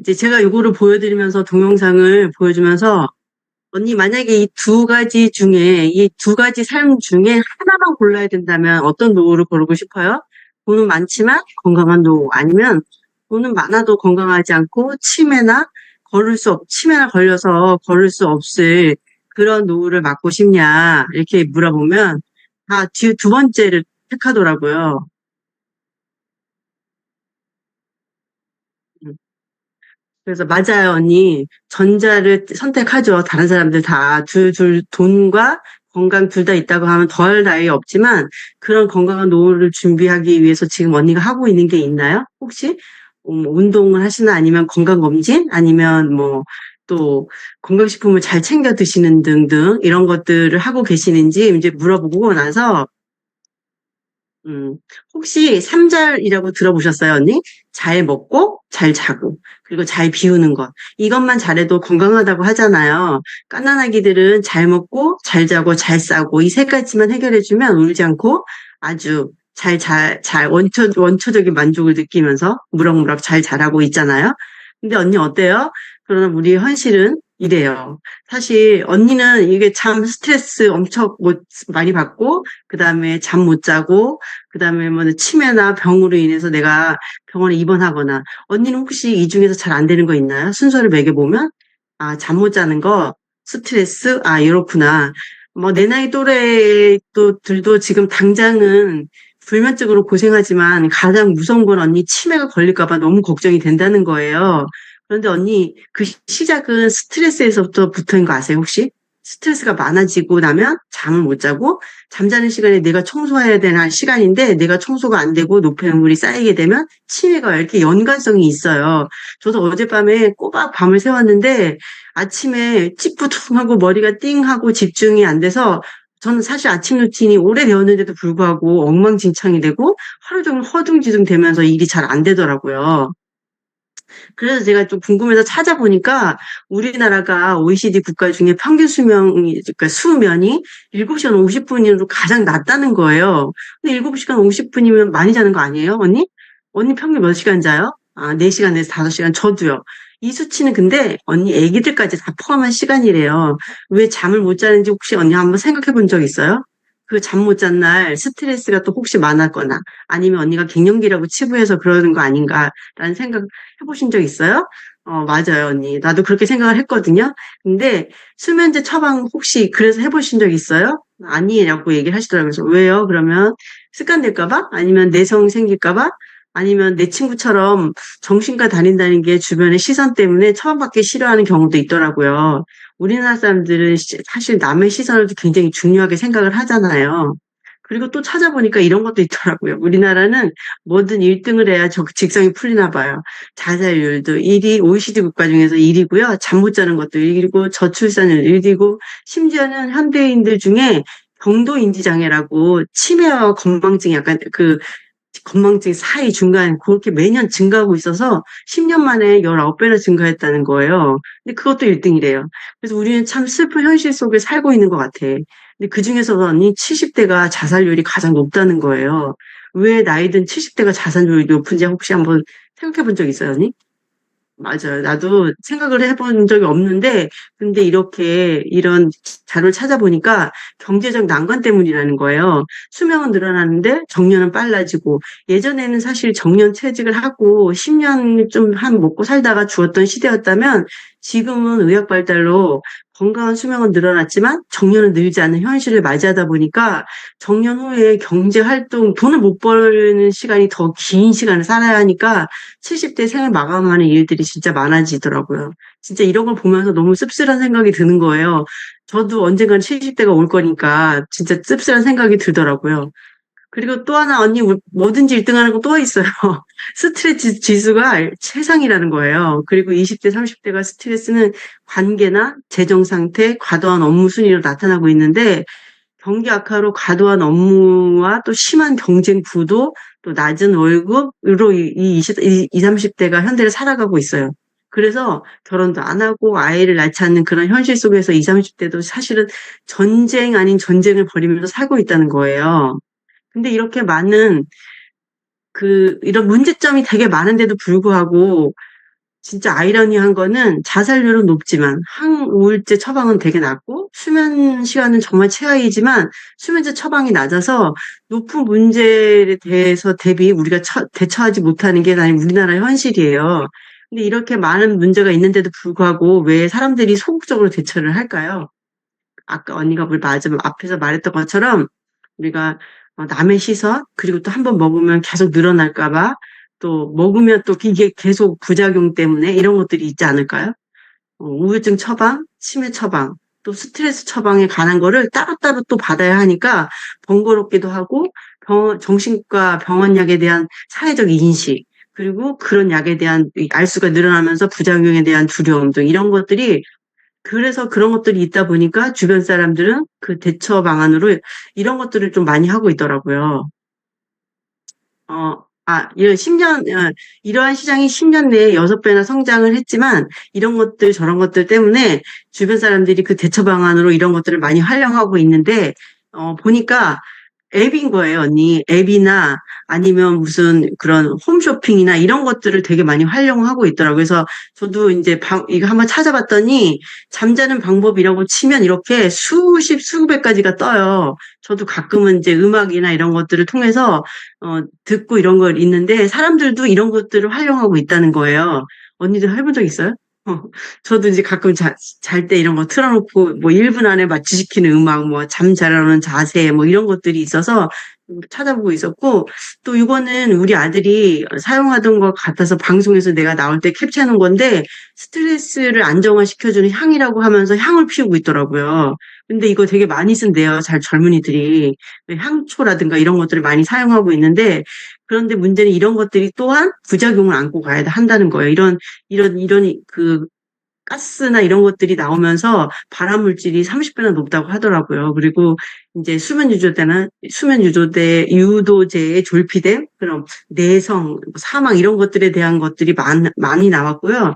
이제 제가 요거를 보여드리면서 동영상을 보여주면서 언니 만약에 이 두 가지 중에 이 두 가지 삶 중에 하나만 골라야 된다면 어떤 노후를 고르고 싶어요? 돈은 많지만 건강한 노후 아니면 돈은 많아도 건강하지 않고 치매나 걸려서 걸을 수 없을 그런 노후를 맞고 싶냐 이렇게 물어보면 다 두 번째를 택하더라고요. 음. 그래서 맞아요, 언니. 전자를 선택하죠. 다른 사람들 다. 돈과 건강 둘 다 있다고 하면 덜 나위 없지만 그런 건강한 노후를 준비하기 위해서 지금 언니가 하고 있는 게 있나요? 혹시? 운동을 하시나 아니면 건강검진? 아니면 뭐 또 건강식품을 잘 챙겨 드시는 등등 이런 것들을 하고 계시는지 이제 물어보고 나서 음, 혹시 삼잘이라고 들어보셨어요, 언니? 잘 먹고, 잘 자고, 그리고 잘 비우는 것. 이것만 잘해도 건강하다고 하잖아요. 갓난아기들은 잘 먹고, 잘 자고, 잘 싸고, 이 세 가지만 해결해주면 울지 않고 아주 원초적인 만족을 느끼면서 무럭무럭 잘 자라고 있잖아요. 근데 언니 어때요? 그러나 우리 현실은 이래요. 사실 언니는 이게 참 스트레스 엄청 많이 받고, 그 다음에 잠 못 자고, 그다음에 뭐 치매나 병으로 인해서 내가 병원에 입원하거나 언니는 혹시 이 중에서 잘 안 되는 거 있나요? 순서를 매겨보면 아, 잠 못 자는 거, 스트레스, 아, 이렇구나. 뭐 내 나이 또래 들도 지금 당장은 불면증으로 고생하지만 가장 무서운 건 언니 치매가 걸릴까 봐 너무 걱정이 된다는 거예요. 그런데 언니 그 시작은 스트레스에서부터 붙은 거 아세요, 혹시? 스트레스가 많아지고 나면 잠을 못 자고 잠자는 시간에 내가 청소해야 되는 시간인데 내가 청소가 안 되고 노폐물이 쌓이게 되면 치매가 이렇게 연관성이 있어요. 저도 어젯밤에 꼬박 밤을 새웠는데 아침에 찌뿌둥하고 머리가 띵하고 집중이 안 돼서 저는 사실 아침 루틴이 오래되었는데도 불구하고 엉망진창이 되고 하루 종일 허둥지둥 되면서 일이 잘 안 되더라고요. 그래서 제가 좀 궁금해서 찾아보니까 우리나라가 OECD 국가 중에 평균 수명이, 그러니까 수면이 7시간 50분으로 가장 낮다는 거예요. 근데 7시간 50분이면 많이 자는 거 아니에요, 언니? 언니 평균 몇 시간 자요? 아, 4시간에서 5시간. 저도요. 이 수치는 근데 언니 애기들까지 다 포함한 시간이래요. 왜 잠을 못 자는지 혹시 언니 한번 생각해 본 적 있어요? 그 잠 못 잔 날 스트레스가 또 혹시 많았거나 아니면 언니가 갱년기라고 치부해서 그러는 거 아닌가라는 생각 해보신 적 있어요? 맞아요, 언니. 나도 그렇게 생각을 했거든요. 근데 수면제 처방 혹시 그래서 해보신 적 있어요? 아니라고 얘기를 하시더라고요. 그래서 왜요? 그러면 습관될까봐? 아니면 내성 생길까봐? 아니면 내 친구처럼 정신과 다닌다는 게 주변의 시선 때문에 처방받기 싫어하는 경우도 있더라고요. 우리나라 사람들은 사실 남의 시선을 굉장히 중요하게 생각을 하잖아요. 그리고 또 찾아보니까 이런 것도 있더라고요. 우리나라는 뭐든 1등을 해야 직성이 풀리나 봐요. 자살률도 1위, OECD 국가 중에서 1위고요. 잠 못 자는 것도 1위고, 저출산율 1위고, 심지어는 현대인들 중에 경도인지장애라고 치매와 건망증이 약간 건망증 사이 중간 그렇게 매년 증가하고 있어서 10년 만에 19배나 증가했다는 거예요. 근데 그것도 1등이래요. 그래서 우리는 참 슬픈 현실 속에 살고 있는 것 같아. 근데 그 중에서도 언니 70대가 자살률이 가장 높다는 거예요. 왜 나이든 70대가 자살률이 높은지 혹시 한번 생각해 본 적 있어요, 언니? 맞아요. 나도 생각을 해본 적이 없는데, 근데 이런 자료를 찾아보니까 경제적 난관 때문이라는 거예요. 수명은 늘어나는데 정년은 빨라지고, 예전에는 사실 정년 퇴직을 하고 10년 좀 한 먹고 살다가 죽었던 시대였다면, 지금은 의학 발달로 건강한 수명은 늘어났지만 정년은 늘지 않는 현실을 맞이하다 보니까 정년 후에 경제 활동, 돈을 못 버는 시간이 더 긴 시간을 살아야 하니까 70대 생을 마감하는 일들이 진짜 많아지더라고요. 진짜 이런 걸 보면서 너무 씁쓸한 생각이 드는 거예요. 저도 언젠간 70대가 올 거니까 진짜 씁쓸한 생각이 들더라고요. 그리고 또 하나 언니 뭐든지 1등하는 거 또 있어요. 스트레스 지수가 최상이라는 거예요. 그리고 20대, 30대가 스트레스는 관계나 재정 상태, 과도한 업무 순위로 나타나고 있는데 경기 악화로 과도한 업무와 또 심한 경쟁 구도, 또 낮은 월급으로 이 30대가 현대를 살아가고 있어요. 그래서 결혼도 안 하고 아이를 낳지 않는 그런 현실 속에서 20, 30대도 사실은 전쟁 아닌 전쟁을 벌이면서 살고 있다는 거예요. 근데 이렇게 많은 이런 문제점이 되게 많은데도 불구하고 진짜 아이러니한 거는 자살률은 높지만 항우울제 처방은 되게 낮고 수면 시간은 정말 최하이지만 수면제 처방이 낮아서 높은 문제에 대해서 대비 우리가 대처하지 못하는 게 아니 우리나라의 현실이에요. 근데 이렇게 많은 문제가 있는데도 불구하고 왜 사람들이 소극적으로 대처를 할까요? 아까 언니가 우리 앞에서 말했던 것처럼 우리가 남의 시선 그리고 또 한 번 먹으면 계속 늘어날까 봐 또 먹으면 또 이게 계속 부작용 때문에 이런 것들이 있지 않을까요? 우울증 처방, 치매 처방, 또 스트레스 처방에 관한 거를 따로따로 또 받아야 하니까 번거롭기도 하고 정신과 병원약에 대한 사회적 인식 그리고 그런 약에 대한 알수가 늘어나면서 부작용에 대한 두려움 등 이런 것들이 그래서 그런 것들이 있다 보니까 주변 사람들은 그 대처 방안으로 이런 것들을 좀 많이 하고 있더라고요. 이런 10년, 이러한 시장이 10년 내에 6배나 성장을 했지만 이런 것들, 저런 것들 때문에 주변 사람들이 그 대처 방안으로 이런 것들을 많이 활용하고 있는데, 보니까 앱인 거예요, 언니. 앱이나 아니면 무슨 그런 홈쇼핑이나 이런 것들을 되게 많이 활용하고 있더라고요. 그래서 저도 이제 이거 한번 찾아봤더니 잠자는 방법이라고 치면 이렇게 수십, 수백까지가 떠요. 저도 가끔은 이제 음악이나 이런 것들을 통해서, 듣고 이런 걸 있는데 사람들도 이런 것들을 활용하고 있다는 거예요. 언니도 해본 적 있어요? 어, 저도 이제 가끔 잘 때 이런 거 틀어놓고, 뭐 1분 안에 맞추시키는 음악, 뭐 잠 잘하는 자세, 뭐 이런 것들이 있어서 찾아보고 있었고, 또 이거는 우리 아들이 사용하던 것 같아서 방송에서 내가 나올 때 캡처해놓은 건데, 스트레스를 안정화시켜주는 향이라고 하면서 향을 피우고 있더라고요. 근데 이거 되게 많이 쓴대요. 젊은이들이. 향초라든가 이런 것들을 많이 사용하고 있는데, 그런데 문제는 이런 것들이 또한 부작용을 안고 가야 한다는 거예요. 이런 가스나 이런 것들이 나오면서 발암 물질이 30배나 높다고 하더라고요. 그리고 이제 유도제에 졸피뎀, 그럼 내성, 사망 이런 것들에 대한 것들이 많이 나왔고요.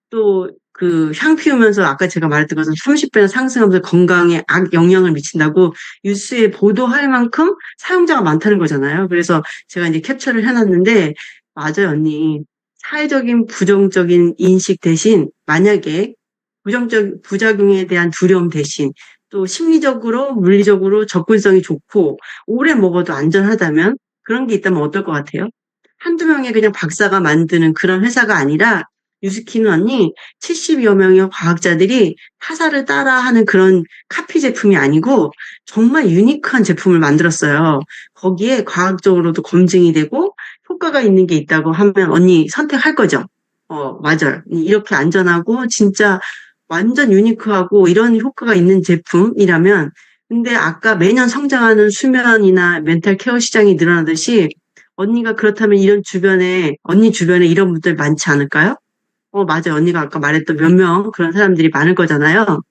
또 그 향 피우면서 아까 제가 말했던 것은 30배나 상승하면서 건강에 영향을 미친다고 뉴스에 보도할 만큼 사용자가 많다는 거잖아요. 그래서 제가 이제 캡처를 해놨는데 맞아요, 언니. 사회적인 부정적인 인식 대신 만약에 부작용에 대한 두려움 대신 또 심리적으로 물리적으로 접근성이 좋고 오래 먹어도 안전하다면 그런 게 있다면 어떨 것 같아요? 한두 명의 그냥 박사가 만드는 그런 회사가 아니라 유스키는 언니 70여 명의 과학자들이 타사를 따라하는 그런 카피 제품이 아니고 정말 유니크한 제품을 만들었어요. 거기에 과학적으로도 검증이 되고 효과가 있는 게 있다고 하면 언니 선택할 거죠? 맞아요. 이렇게 안전하고 진짜 완전 유니크하고 이런 효과가 있는 제품이라면 근데 아까 매년 성장하는 수면이나 멘탈 케어 시장이 늘어나듯이 언니가 그렇다면 언니 주변에 이런 분들 많지 않을까요? 맞아요. 언니가 아까 말했던 몇 명 그런 사람들이 많을 거잖아요.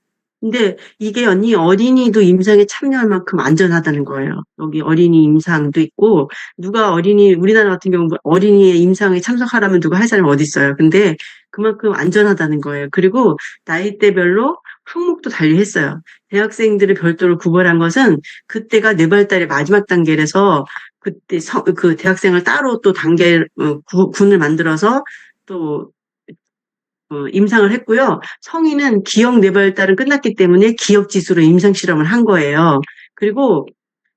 근데 이게 언니 어린이도 임상에 참여할 만큼 안전하다는 거예요. 여기 어린이 임상도 있고 우리나라 같은 경우 어린이의 임상에 참석하라면 누가 할 사람이 어디 있어요. 근데 그만큼 안전하다는 거예요. 그리고 나이대별로 항목도 달리했어요. 대학생들을 별도로 구별한 것은 그때가 뇌발달의 마지막 단계라서 그때 그 대학생을 따로 또 군을 만들어서 또 임상을 했고요. 성인은 기억 뇌발달은 끝났기 때문에 기억 지수로 임상 실험을 한 거예요. 그리고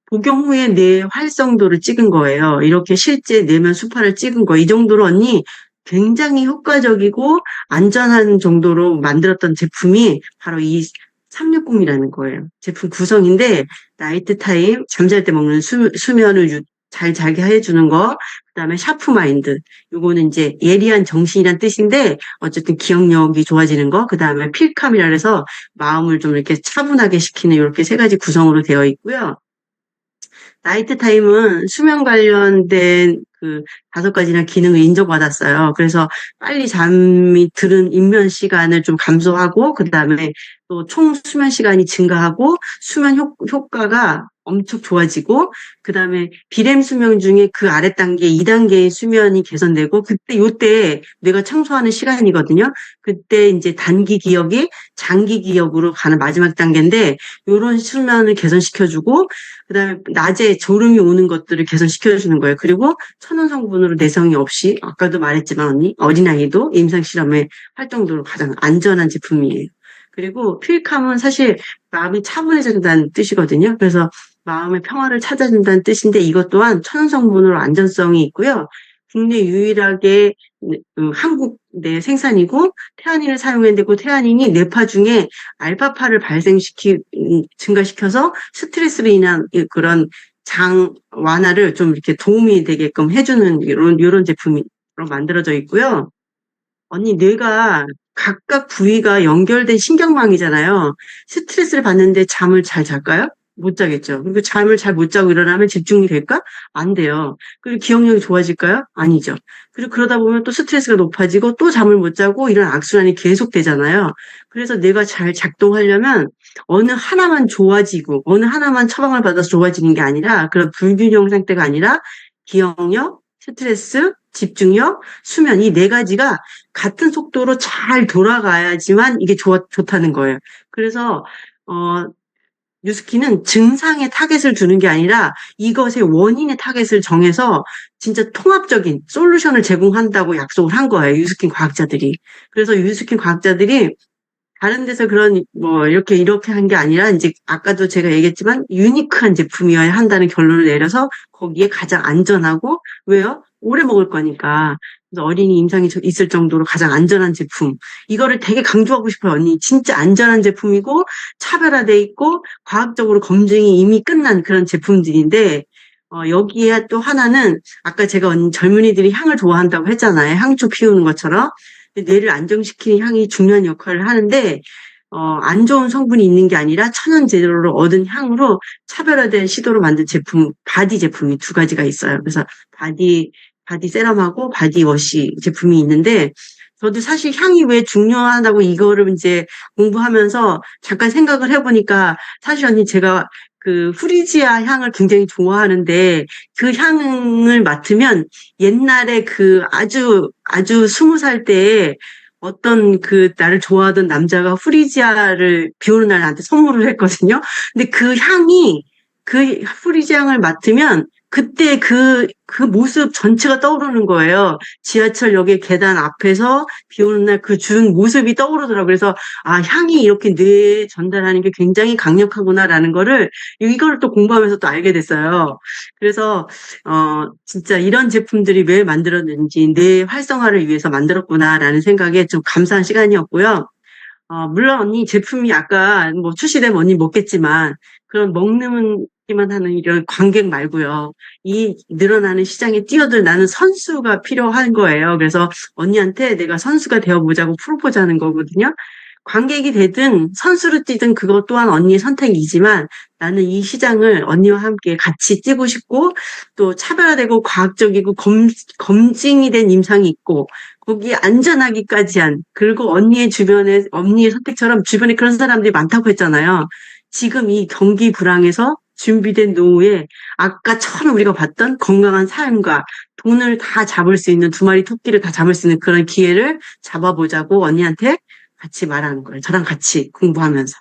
복용 후에 뇌 활성도를 찍은 거예요. 이렇게 실제 내면 수파를 찍은 거. 이 정도로 언니 굉장히 효과적이고 안전한 정도로 만들었던 제품이 바로 이 360이라는 거예요. 제품 구성인데 나이트 타임, 잠잘 때 먹는 수면을 잘 자게 해주는 거, 그다음에 샤프 마인드. 요거는 이제 예리한 정신이란 뜻인데 어쨌든 기억력이 좋아지는 거, 그다음에 필캄이라 해서 마음을 좀 이렇게 차분하게 시키는 이렇게 3가지 구성으로 되어 있고요. 나이트 타임은 수면 관련된 그 5가지나 기능을 인정받았어요. 그래서 빨리 잠이 드는 입면 시간을 좀 감소하고 그다음에 또 총 수면 시간이 증가하고 수면 효과가 엄청 좋아지고 그다음에 비렘 수면 중에 그 아래 단계 2단계의 수면이 개선되고 요때 뇌가 청소하는 시간이거든요. 그때 이제 단기 기억이 장기 기억으로 가는 마지막 단계인데 요런 수면을 개선시켜주고 그다음에 낮에 졸음이 오는 것들을 개선시켜주는 거예요. 그리고 천연 성분으로 내성이 없이, 아까도 말했지만 언니, 어린아이도 임상 실험에 활동도로 가장 안전한 제품이에요. 그리고 퓨리캄은 사실 마음이 차분해진다는 뜻이거든요. 그래서 마음의 평화를 찾아준다는 뜻인데 이것 또한 천연 성분으로 안전성이 있고요. 국내 유일하게 한국 내 생산이고 태아닌을 사용했는데 태아닌이 뇌파 중에 알파파를 증가시켜서 스트레스로 인한 그런 장 완화를 좀 이렇게 도움이 되게끔 해주는 이런 제품으로 만들어져 있고요. 언니, 뇌가 각각 부위가 연결된 신경망이잖아요. 스트레스를 받는데 잠을 잘 잘까요? 못 자겠죠. 그리고 잠을 잘 못 자고 일어나면 집중이 될까? 안 돼요. 그리고 기억력이 좋아질까요? 아니죠. 그리고 그러다 보면 또 스트레스가 높아지고 또 잠을 못 자고 이런 악순환이 계속 되잖아요. 그래서 뇌가 잘 작동하려면 어느 하나만 좋아지고 어느 하나만 처방을 받아서 좋아지는 게 아니라 그런 불균형 상태가 아니라 기억력, 스트레스, 집중력, 수면 이 네 가지가 같은 속도로 잘 돌아가야지만 이게 좋다는 거예요. 그래서 뉴스키는 증상에 타겟을 두는 게 아니라 이것의 원인의 타겟을 정해서 진짜 통합적인 솔루션을 제공한다고 약속을 한 거예요. 유스킨 과학자들이. 그래서 유스킨 과학자들이 다른 데서 그런 이렇게 한 게 아니라 이제 아까도 제가 얘기했지만 유니크한 제품이어야 한다는 결론을 내려서 거기에 가장 안전하고 왜요? 오래 먹을 거니까. 그래서 어린이 임상이 있을 정도로 가장 안전한 제품. 이거를 되게 강조하고 싶어요, 언니. 진짜 안전한 제품이고 차별화돼 있고 과학적으로 검증이 이미 끝난 그런 제품들인데 여기에 또 하나는 아까 제가 언니 젊은이들이 향을 좋아한다고 했잖아요. 향초 피우는 것처럼. 뇌를 안정시키는 향이 중요한 역할을 하는데 안 좋은 성분이 있는 게 아니라 천연 재료로 얻은 향으로 차별화된 시도로 만든 제품, 바디 제품이 두 가지가 있어요. 그래서 바디 세럼하고 바디워시 제품이 있는데 저도 사실 향이 왜 중요하다고 이거를 이제 공부하면서 잠깐 생각을 해보니까 사실 언니 제가 그 후리지아 향을 굉장히 좋아하는데 그 향을 맡으면 옛날에 그 아주 20살 때에 어떤 그 나를 좋아하던 남자가 후리지아를 비 오는 날 나한테 선물을 했거든요. 근데 그 향이 그 후리지아 향을 맡으면 그때 그 모습 전체가 떠오르는 거예요. 지하철역의 계단 앞에서 비 오는 날 그 준 모습이 떠오르더라고요. 그래서 향이 이렇게 뇌에 전달하는 게 굉장히 강력하구나라는 거를 이걸 또 공부하면서 또 알게 됐어요. 그래서 진짜 이런 제품들이 왜 만들어졌는지 뇌 활성화를 위해서 만들었구나라는 생각에 좀 감사한 시간이었고요. 물론 언니 제품이 아까 출시되면 언니 먹겠지만 그런 먹기만 하는 이런 관객 말고요. 이 늘어나는 시장에 뛰어들 나는 선수가 필요한 거예요. 그래서 언니한테 내가 선수가 되어보자고 프로포즈하는 거거든요. 관객이 되든 선수로 뛰든 그것 또한 언니의 선택이지만 나는 이 시장을 언니와 함께 같이 뛰고 싶고 또 차별화되고 과학적이고 검증이 된 임상이 있고 거기에 안전하기까지 한 그리고 언니의 선택처럼 주변에 그런 사람들이 많다고 했잖아요. 지금 이 경기 불황에서 준비된 노후에 아까 처음에 우리가 봤던 건강한 삶과 돈을 다 잡을 수 있는 두 마리 토끼를 다 잡을 수 있는 그런 기회를 잡아보자고 언니한테 같이 말하는 거예요. 저랑 같이 공부하면서.